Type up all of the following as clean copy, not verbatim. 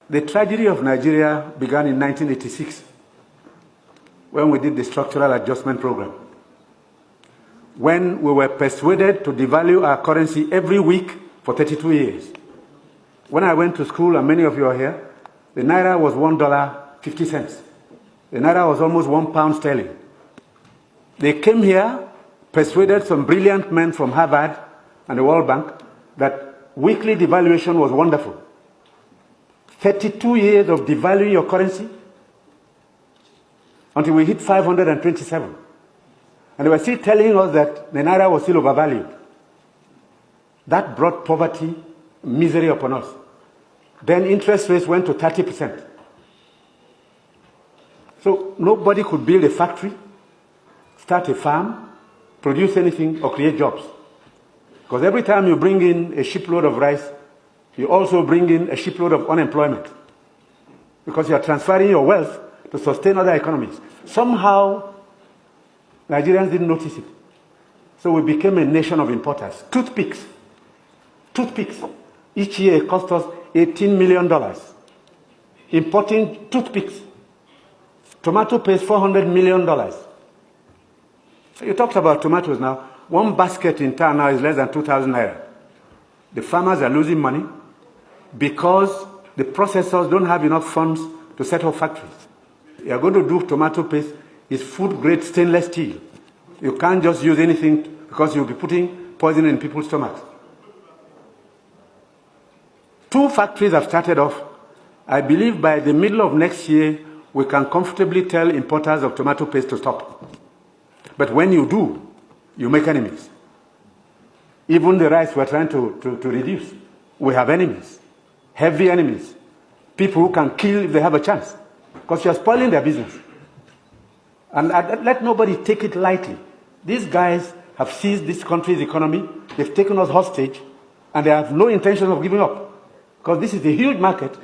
The tragedy of Nigeria began in 1986 when we did the structural adjustment program. When we were persuaded to devalue our currency every week for 32 years. When I went to school, and many of you are here, the naira was $1.50. The naira was almost £1 sterling. They came here, persuaded some brilliant men from Harvard and the World Bank that weekly devaluation was wonderful. 32 years of devaluing your currency until we hit 527. And they were still telling us that the naira was still overvalued. That brought poverty, misery upon us. Then interest rates went to 30%. So nobody could build a factory, start a farm, produce anything, or create jobs. Because every time you bring in a shipload of rice, you also bring in a shipload of unemployment. Because you are transferring your wealth to sustain other economies. Somehow, Nigerians didn't notice it. So we became a nation of importers. Toothpicks. Toothpicks. Each year it cost us $18 million. Importing toothpicks. Tomato paste, $400 million. So you talked about tomatoes now. One basket in town now is less than 2,000 naira. The farmers are losing money because the processors don't have enough funds to set up factories. You are going to do tomato paste, it's food-grade stainless steel. You can't just use anything because you'll be putting poison in people's stomachs. 2 factories have started off. I believe by the middle of next year, we can comfortably tell importers of tomato paste to stop. But when you do, you make enemies. Even the rice we're trying to reduce. We have enemies, heavy enemies, people who can kill if they have a chance, because you're spoiling their business. And let nobody take it lightly. These guys have seized this country's economy, they've taken us hostage, and they have no intention of giving up. Because this is a huge market,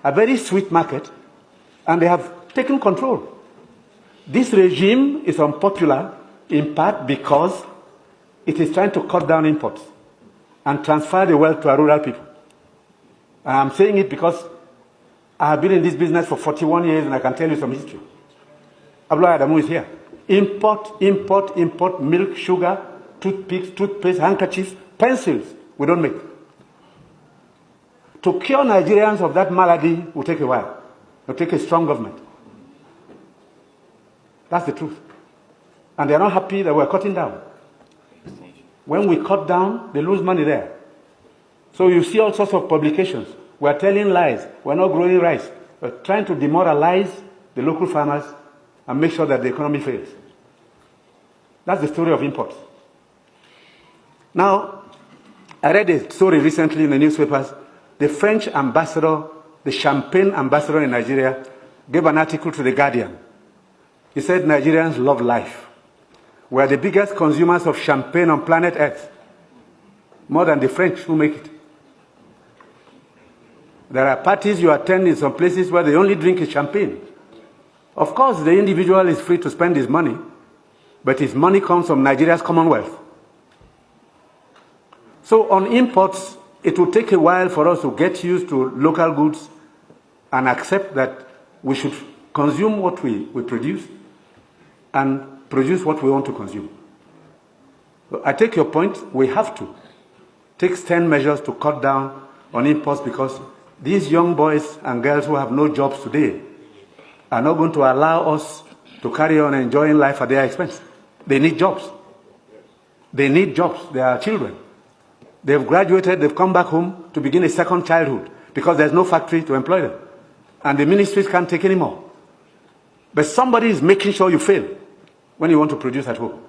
a very sweet market, and they have taken control. This regime is unpopular in part because it is trying to cut down imports and transfer the wealth to our rural people. And I'm saying it because I have been in this business for 41 years and I can tell you some history. Abdullah Adamu is here. Import milk, sugar, toothpicks, toothpaste, handkerchiefs, pencils. We don't make. To cure Nigerians of that malady will take a while. It will take a strong government. That's the truth. And they're not happy that we're cutting down. When we cut down, they lose money there. So you see all sorts of publications. We're telling lies. We're not growing rice. We're trying to demoralize the local farmers and make sure that the economy fails. That's the story of imports. Now, I read a story recently in the newspapers. The French ambassador, the champagne ambassador in Nigeria, gave an article to The Guardian. He said Nigerians love life. We are the biggest consumers of champagne on planet Earth, more than the French who make it. There are parties you attend in some places where they only drink is champagne. Of course, the individual is free to spend his money, but his money comes from Nigeria's commonwealth. So on imports, it will take a while for us to get used to local goods and accept that we should consume what we produce and produce what we want to consume. So I take your point. We have to take stern measures to cut down on imports because these young boys and girls who have no jobs today are not going to allow us to carry on enjoying life at their expense. They need jobs. They need jobs. They are children. They've graduated, they've come back home to begin a second childhood because there's no factory to employ them. And the ministries can't take any more. But somebody is making sure you fail when you want to produce at home.